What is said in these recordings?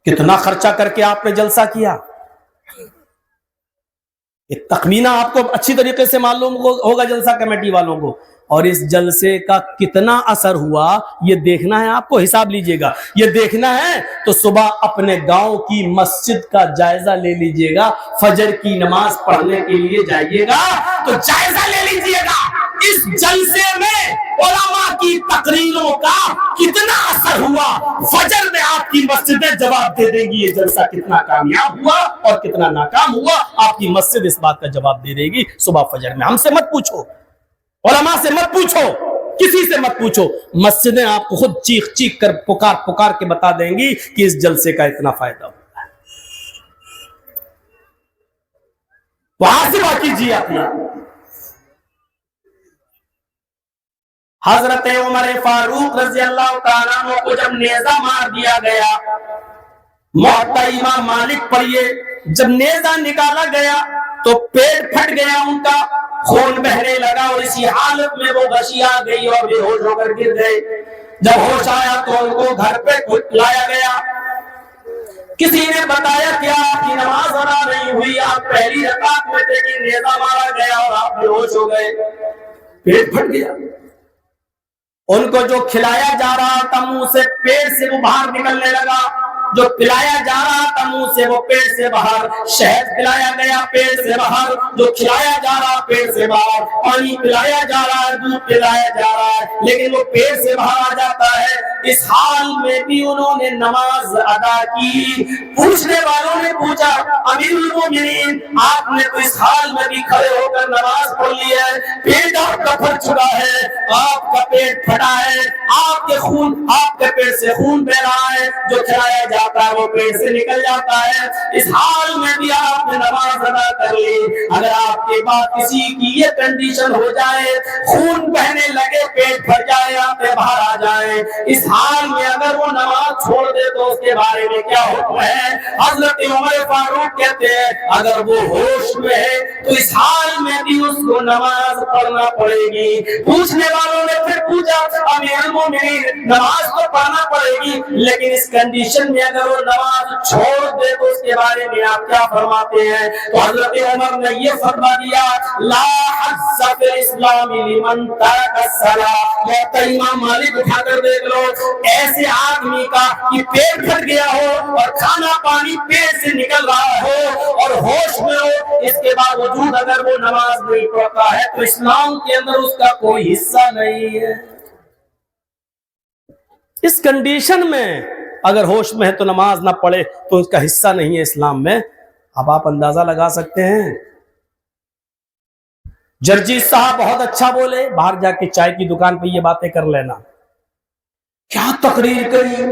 کتنا خرچہ کر کے آپ نے جلسہ کیا؟ ایک تخمینہ آپ کو اچھی طریقے سے معلوم ہوگا جلسہ کمیٹی والوں کو، اور اس جلسے کا کتنا اثر ہوا یہ دیکھنا ہے آپ کو، حساب لیجئے گا۔ یہ دیکھنا ہے تو صبح اپنے گاؤں کی مسجد کا جائزہ لے لیجئے گا، فجر کی نماز پڑھنے کے لیے جائیے گا تو جائزہ لے لیجئے گا اس جلسے میں علماء کی تقریروں کا کتنا اثر ہوا۔ فجر میں آپ کی مسجدیں جواب دے دیں گی یہ جلسہ کتنا کامیاب ہوا اور کتنا ناکام ہوا، آپ کی مسجد اس بات کا جواب دے دے گی صبح فجر میں۔ ہم سے مت پوچھو، علماء سے مت پوچھو، کسی سے مت پوچھو، مسجدیں آپ کو خود چیخ چیخ کر پکار کے بتا دیں گی کہ اس جلسے کا اتنا فائدہ ہوتا ہے۔ محاسبہ کیجیے اپنا۔ حضرت عمر فاروق رضی اللہ تعالیٰ عنہ کو جب نیزہ مار دیا گیا، موطا امام مالک پڑھیے، جب نیزہ نکالا گیا تو پیٹ پھٹ گیا ان کا، خون بہنے لگا اور اسی حالت میں وہ غشی آ گئی اور بے ہوش ہو کر گر گئے۔ جب ہوش آیا تو ان کو گھر پہ لایا گیا، کسی نے بتایا کہ آپ کی نماز ادا نہیں ہوئی، آپ پہلی رکعت میں تھے کہ نیزہ مارا گیا اور آپ بے ہوش ہو گئے، پیٹ پھٹ گیا۔ ان کو جو کھلایا جا رہا تھا منہ سے پیٹ سے وہ باہر نکلنے لگا، جو پلایا جا رہا تھا منہ سے وہ پیٹ سے باہر، شہد پلایا گیا پیٹ سے باہر، جو کھلایا جا رہا پیٹ سے باہر، پانی پلایا جا رہا ہے، دودھ پلایا جا رہا ہے، لیکن وہ پیٹ سے باہر آ جاتا ہے۔ اس حال میں بھی انہوں نے نماز ادا کی۔ پوچھنے والوں نے پوچھا امیر المومنین آپ نے تو اس حال میں بھی کھڑے ہو کر نماز پڑھ لی ہے، پیٹ آپ کا پھٹ چکا ہے، آپ کا پیٹ پھٹا ہے، آپ کے پیٹ سے خون بہ رہا ہے، جو کھلایا جاتا ہے وہ پیٹ سے نکل جاتا ہے، اس حال میں بھی آپ نے نماز ادا کر لی۔ اگر آپ کے بعد کسی کی یہ کنڈیشن ہو جائے، خون بہنے لگے، پیٹ پھٹ جائے، آنکھیں باہر آ جائیں، اس حال میں اگر وہ نماز چھوڑ دے تو اس کے بارے میں کیا حکم ہے؟ حضرت عمر فاروق کہتے ہیں اگر وہ ہوش میں ہے تو اس حال میں بھی اس کو نماز پڑھنا پڑے گی۔ پوچھنے والوں نے پھر پوچھا امیر المومنین نماز تو پڑھنا پڑے گی لیکن اس کنڈیشن میں اگر وہ نماز چھوڑ دے تو اس کے بارے میں آپ کیا فرماتے ہیں؟ تو حضرت عمر نے یہ فرما دیا لا حظ فی الاسلام لمن ترک الصلاۃ۔ موطا امام مالک اٹھا کر دیکھ لو، ایسے آدمی کا کہ پیٹ پھٹ گیا ہو اور کھانا پانی پیٹ سے نکل رہا ہو اور ہوش میں ہو، اس کے باوجود اگر وہ نماز نہیں پڑھتا ہے تو اسلام کے اندر اس کا کوئی حصہ نہیں ہے۔ اس کنڈیشن میں اگر ہوش میں ہے تو نماز نہ پڑھے تو اس کا حصہ نہیں ہے اسلام میں۔ اب آپ اندازہ لگا سکتے ہیں، جرجی صاحب بہت اچھا بولے، باہر جا کے چائے کی دکان پہ یہ باتیں کر لینا، کیا تقریر کری،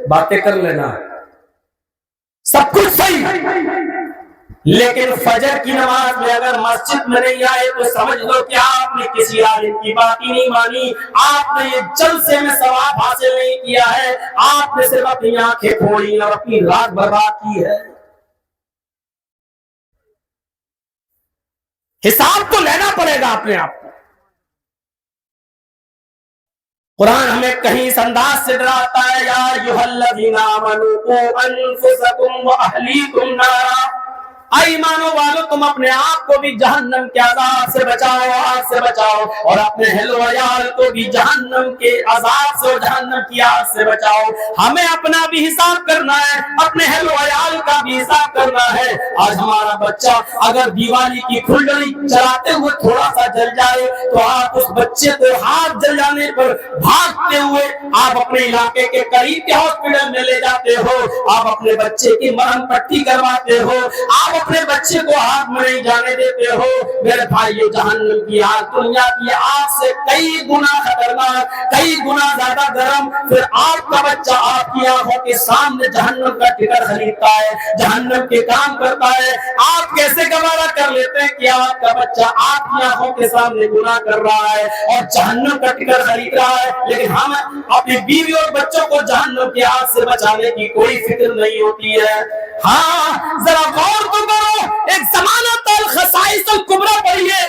باتیں کر لینا، سب کچھ صحیح، لیکن فجر کی نماز میں اگر مسجد میں نہیں آئے تو سمجھ لو کہ آپ نے کسی عالم کی بات ہی نہیں مانی، آپ نے یہ جلسے میں ثواب حاصل نہیں کیا ہے، آپ نے صرف اپنی آنکھیں پھوڑی اور اپنی رات برباد کی ہے۔ حساب تو لینا پڑے گا اپنے آپ کو۔ قرآن ہمیں کہیں اس انداز سے ڈراتا ہے یا ایھا الذین آمنوا قوا انفسکم واہلیکم نارا، اے ایمانوں والو تم اپنے آپ کو بھی جہنم کے عذاب سے بچاؤ، آگ سے بچاؤ، اور اپنے اہل و عیال کو بھی جہنم کے عذاب سے اور جہنم کی آگ سے بچاؤ۔ ہمیں اپنا بھی حساب کرنا ہے، اپنے اہل و عیال کا بھی حساب کرنا ہے۔ آج ہمارا بچہ اگر دیوالی کی پھلجڑی چلاتے ہوئے تھوڑا سا جل جائے تو آپ اس بچے کو ہاتھ جل جانے پر بھاگتے ہوئے آپ اپنے علاقے کے قریب کے ہاسپٹل میں لے جاتے ہو، آپ اپنے بچے کی مرہم پٹی کرواتے ہو، آپ اپنے بچے کو آگ میں نہیں جانے دیتے ہو۔ میرے بھائیو جہنم کی آگ دنیا کی آگ سے کئی گنا خطرناک، کئی گنا زیادہ گرم۔ پھر آپ کا بچہ آپ کی آنکھوں کے سامنے جہنم کا ٹکٹ خریدتا ہے، جہنم کے کام کرتا ہے، آپ کیسے گوارا کر لیتے ہیں کہ آپ کا بچہ آپ کی آنکھوں کے سامنے گناہ کر رہا ہے اور جہنم کا ٹکٹ خرید رہا ہے، لیکن ہم اپنی بیوی اور بچوں کو جہنم کی آگ سے بچانے کی کوئی فکر نہیں ہوتی ہے۔ ہاں ذرا غور تو کرو، ایک زمانہ الخصائص الکبریٰ پڑھیے،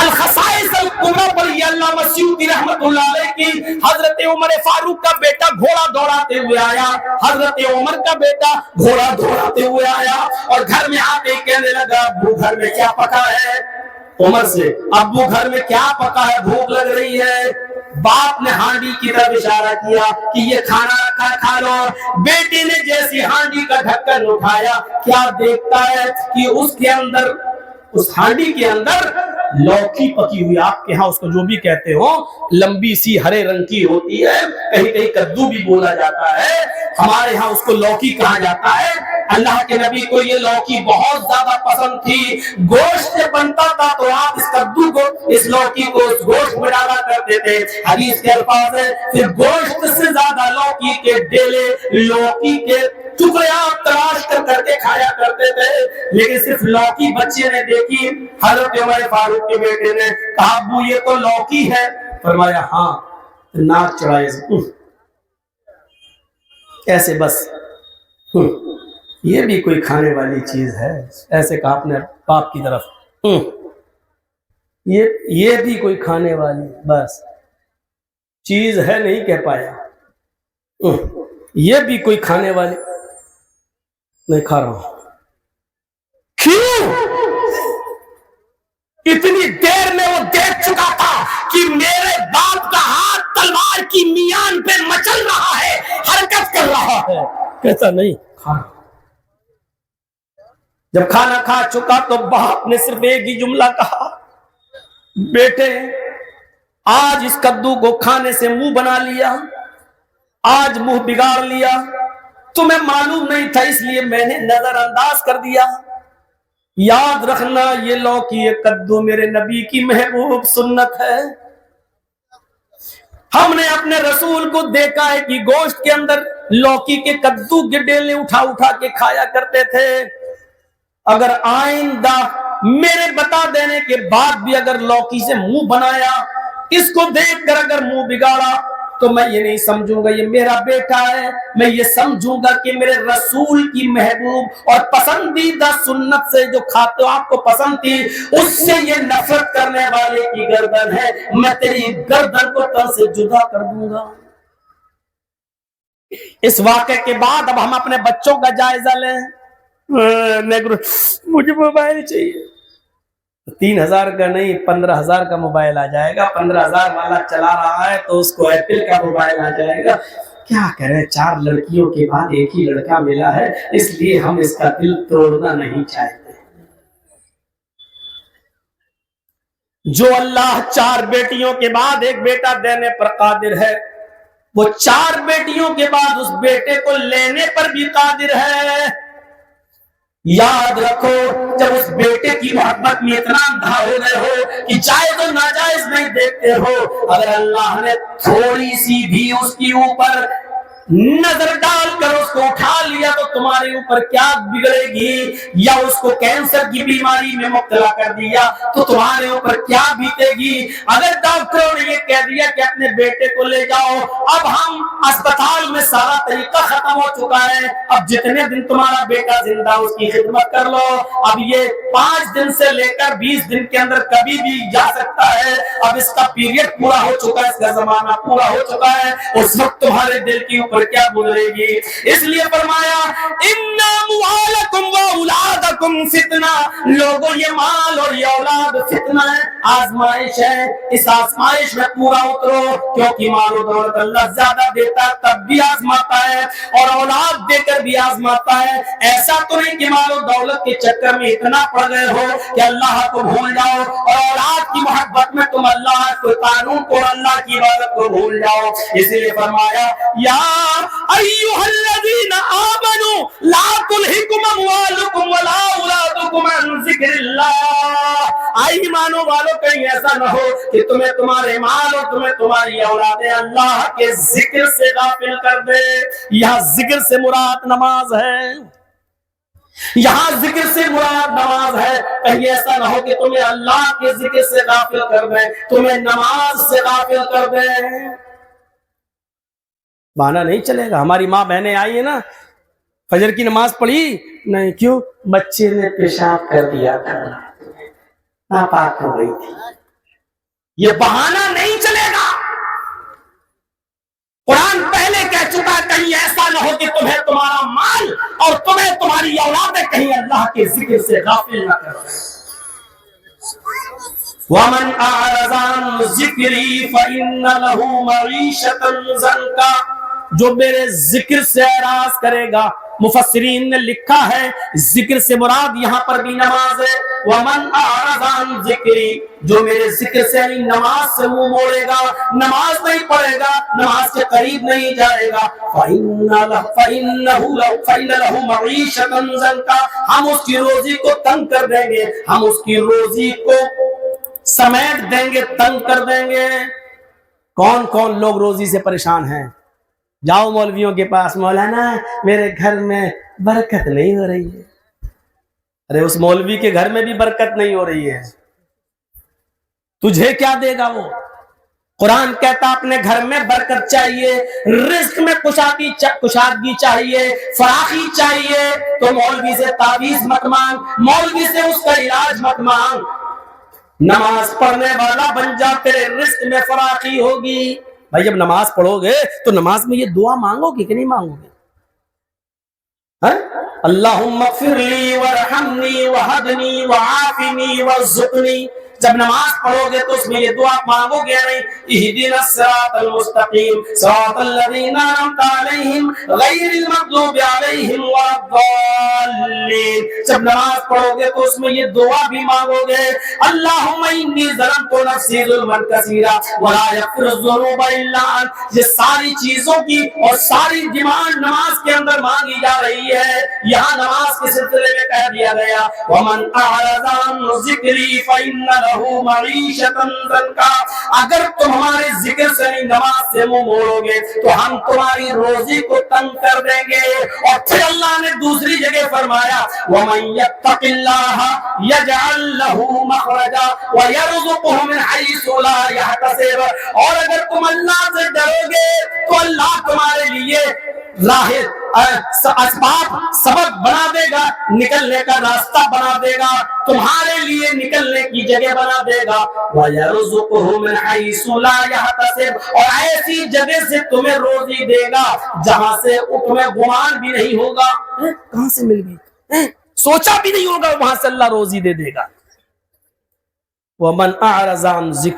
الخصائص الکبریٰ پر یہ علامہ سیوطی رحمۃ اللہ علیہ کی حضرت عمر فاروق کا بیٹا گھوڑا دوڑاتے ہوئے آیا، حضرت عمر کا بیٹا گھوڑا دوڑاتے ہوئے آیا اور گھر میں آ کے کہنے لگا ابو گھر میں کیا پکا ہے؟ عمر سے ابو گھر میں کیا پکا ہے، بھوک لگ رہی ہے۔ باپ نے ہانڈی کی طرف اشارہ کیا کہ یہ کھانا رکھا کھا لو۔ بیٹے نے جیسی ہانڈی کا ڈھکن اٹھایا، کیا دیکھتا ہے کہ اس کے اندر، اس ہانڈی کے اندر لوکی پکی ہوئی، آپ کے ہاں اس کو جو بھی کہتے ہو، لمبی سی ہرے رنگ کی ہوتی ہے، کہیں کہیں کدو بھی بولا جاتا ہے، ہمارے ہاں اس کو لوکی کہا جاتا ہے۔ اللہ کے نبی کو یہ لوکی بہت زیادہ پسند تھی، گوشت جب بنتا تھا تو آپ اس کدو کو، اس لوکی کو اس گوشت میں ڈالا کرتے تھے۔ حدیث کے الفاظ ہے پھر گوشت سے زیادہ لوکی کے ڈیلے، لوکی کے ٹکڑے آپ تلاش کر کے کھایا کرتے تھے۔ لیکن صرف لوکی بچے نے دیکھی، حضرت عمر فاروق کے بیٹے نے کہا ابو یہ تو لوکی ہے، فرمایا ہاں، ناک چڑھائے ایسے بس یہ بھی کوئی کھانے والی چیز ہے، ایسے کہا اپنے باپ کی طرف، یہ بھی کوئی کھانے والی بس چیز ہے، نہیں کہہ پایا، یہ بھی کوئی کھانے والی نہیں کھا رہا ہوں۔ کیوں؟ اتنی دیر میں وہ دیکھ چکا تھا کہ میرے باپ کا ہاتھ تلوار کی میان پہ مچل رہا ہے، حرکت کر رہا ہے، کہتا نہیں کھا رہا۔ جب کھانا کھا چکا تو باپ نے صرف ایک ہی جملہ کہا، بیٹے آج اس کدو کو کھانے سے منہ بنا لیا، آج منہ بگاڑ لیا، تمہیں معلوم نہیں تھا اس لیے میں نے نظر انداز کر دیا۔ یاد رکھنا یہ لوکی یہ کدو میرے نبی کی محبوب سنت ہے۔ ہم نے اپنے رسول کو دیکھا ہے کہ گوشت کے اندر لوکی کے کدو کے ڈیلے اٹھا اٹھا کے کھایا کرتے تھے۔ اگر آئندہ میرے بتا دینے کے بعد بھی اگر لوکی سے منہ بنایا، اس کو دیکھ کر اگر منہ بگاڑا، تو میں یہ نہیں سمجھوں گا یہ میرا بیٹا ہے، میں یہ سمجھوں گا کہ میرے رسول کی محبوب اور پسندیدہ سنت سے جو کھاتے آپ کو پسند تھی، اس سے یہ نفرت کرنے والے کی گردن ہے، میں تیری گردن کو تن سے جدا کر دوں گا۔ اس واقعے کے بعد اب ہم اپنے بچوں کا جائزہ لیں۔ مجھے موبائل چاہیے، 3000 کا نہیں 15,000 کا موبائل آ جائے گا، 15,000 والا چلا رہا ہے تو اس کو ایپل کا موبائل آ جائے گا۔ کیا کریں، 4 لڑکیوں کے بعد ایک ہی لڑکا ملا ہے، اس لیے ہم اس کا دل توڑنا نہیں چاہتے۔ جو اللہ 4 بیٹیوں کے بعد ایک بیٹا دینے پر قادر ہے، وہ 4 بیٹیوں کے بعد اس بیٹے کو لینے پر بھی قادر ہے۔ یاد رکھو، جب اس بیٹے کی محبت میں اتنا اندھا ہو گئے ہو کہ جائز و ناجائز نہیں دیکھتے ہو، اگر اللہ نے تھوڑی سی بھی اس کی اوپر نظر ڈال کر اس کو اٹھا لیا تو تمہارے اوپر کیا بگڑے گی، یا اس کو کینسر کی بیماری میں مبتلا کر دیا تو تمہارے اوپر کیا بیتے گی۔ اگر ڈاکٹروں نے یہ کہہ دیا کہ اپنے بیٹے کو لے جاؤ، اب ہم اسپتال میں سارا طریقہ ختم ہو چکا ہے، اب جتنے دن تمہارا بیٹا زندہ اس کی خدمت کر لو، اب یہ 5 دن سے لے کر 20 دن کے اندر کبھی بھی جا سکتا ہے، اب اس کا پیریڈ پورا ہو چکا ہے، اس کا زمانہ پورا ہو چکا ہے، اس وقت تمہارے دل کے اوپر کیا گزرے گی۔ اس لیے فرمایا اِنَّ أَمْوَالَكُمْ وَأَوْلَادَكُمْ فِتْنَةٌ، لوگوں یہ مال اور یہ اولاد فتنہ ہے، آزمائش ہے، اس آزمائش میں پورا اترو، کیونکہ مال و دولت اللہ زیادہ دیتا ہے تب بھی آزماتا ہے، اور اولاد دے کر بھی آزماتا ہے۔ ایسا تو نہیں کہ مال و دولت کے چکر میں اتنا پڑ گئے ہو کہ اللہ کو بھول جاؤ، اور اولاد کی محبت میں تم اللہ کو، قانون کو، اللہ کی عبادت کو بھول جاؤ۔ اس لیے فرمایا یا ایھا الذین آمنوا لا تلھکم اموالکم ولا اولادکم عن ذکر اللہ، ایمانوں والو کہیں ایسا نہ ہو کہ تمہیں تمہارے مال اور تمہیں تمہاری اولادیں اللہ کے ذکر سے غافل کر دے۔ یہاں ذکر سے مراد نماز ہے، یہاں ذکر سے مراد نماز ہے، کہیں ایسا نہ ہو کہ تمہیں اللہ کے ذکر سے غافل کر دیں، تمہیں نماز سے غافل کر دیں۔ بہانہ نہیں چلے گا۔ ہماری ماں بہنیں آئی ہیں نا، فجر کی نماز پڑھی نہیں، کیوں؟ بچے نے پیشاب کر دیا تھا، ناپاک ہو گئی تھی، یہ بہانہ نہیں چلے گا. قرآن پہلے کہہ چکا ہے کہیں ایسا نہ ہو کہ تمہیں تمہارا مال اور تمہیں تمہاری اولادیں کہیں اللہ کے ذکر سے غافل نہ کر دیں. وَمَنْ أَعْرَضَ عَنْ ذِكْرِي فَإِنَّ لَهُ مَعِيشَةً ضَنْكًا. جو میرے ذکر سے اعراض کرے گا، مفسرین نے لکھا ہے ذکر سے مراد یہاں پر بھی نماز ہے. وَمَنْ أَعْرَضَ عَنْ ذِكْرِي، جو میرے ذکر سے یعنی نماز سے منہ موڑے گا، نماز نہیں پڑھے گا، نماز کے قریب نہیں جائے گا، فَإِنَّ لَهُ مَعِيشَةً ضَنْكًا، ہم اس کی روزی کو تنگ کر دیں گے، ہم اس کی روزی کو سمیٹ دیں گے، تنگ کر دیں گے. کون کون لوگ روزی سے پریشان ہیں؟ جاؤ مولویوں کے پاس، مولانا میرے گھر میں برکت نہیں ہو رہی ہے. ارے اس مولوی کے گھر میں بھی برکت نہیں ہو رہی ہے، تجھے کیا دے گا وہ؟ قرآن کہتا اپنے گھر میں برکت چاہیے، رزق میں کشادگی چاہیے، فراخی چاہیے، تو مولوی سے تعویذ مت مانگ، مولوی سے اس کا علاج مت مانگ. نماز پڑھنے والا بن جا، تیرے رزق میں فراخی ہوگی. بھائی جب نماز پڑھو گے تو نماز میں یہ دعا مانگو گے کہ نہیں مانگو گے؟ اللہم اغفر لی وارحمنی وہدنی وعافنی وارزقنی. جب نماز پڑھو گے تو اس میں یہ دعا مانگو گے نہیں، اہدنا الصراط المستقیم صراط الذین انعمت علیہم غیر المغضوب علیہم ولا الضالین. جب نماز پڑھو گے تو اس میں یہ دعا بھی مانگو گے، اللہم انی ظلمت نفسی ظلما کثیرا ولا یغفر الذنوب الا انت. یہ ساری چیزوں کی اور ساری ڈیمانڈ نماز کے اندر مانگی جا رہی ہے. یہاں نماز کے سلسلے میں کہہ دیا گیا ومن اعرض عن ذکری فإن لہو معیشۃ ضنکا. اگر تم ہمارے ذکر سے نہیں نماز سے منہ موڑو گے تو ہم تمہاری روزی کو تنگ کر دیں گے. اور پھر اللہ نے دوسری جگہ فرمایا ومن یتق اللہ یجعل لہ مخرجا ویرزقہ من حیث لا یحتسب. اور اگر تم اللہ سے ڈرو گے تو اللہ تمہارے لیے راہ اسباب سبب بنا دے گا، نکلنے کا راستہ بنا دے گا، تمہارے لیے نکلنے کی جگہ بنا دے گا. وَيَرْزُقْهُ مِنْ حَيْثُ لَا يَحْتَسِبُ، اور ایسی جگہ سے تمہیں روزی دے گا جہاں سے تمہیں گمان بھی نہیں ہوگا کہاں سے مل گئی، سوچا بھی نہیں ہوگا وہاں سے اللہ روزی دے دے گا. وَمَنْ أَعْرَضَ عَنْ ذِكْرِي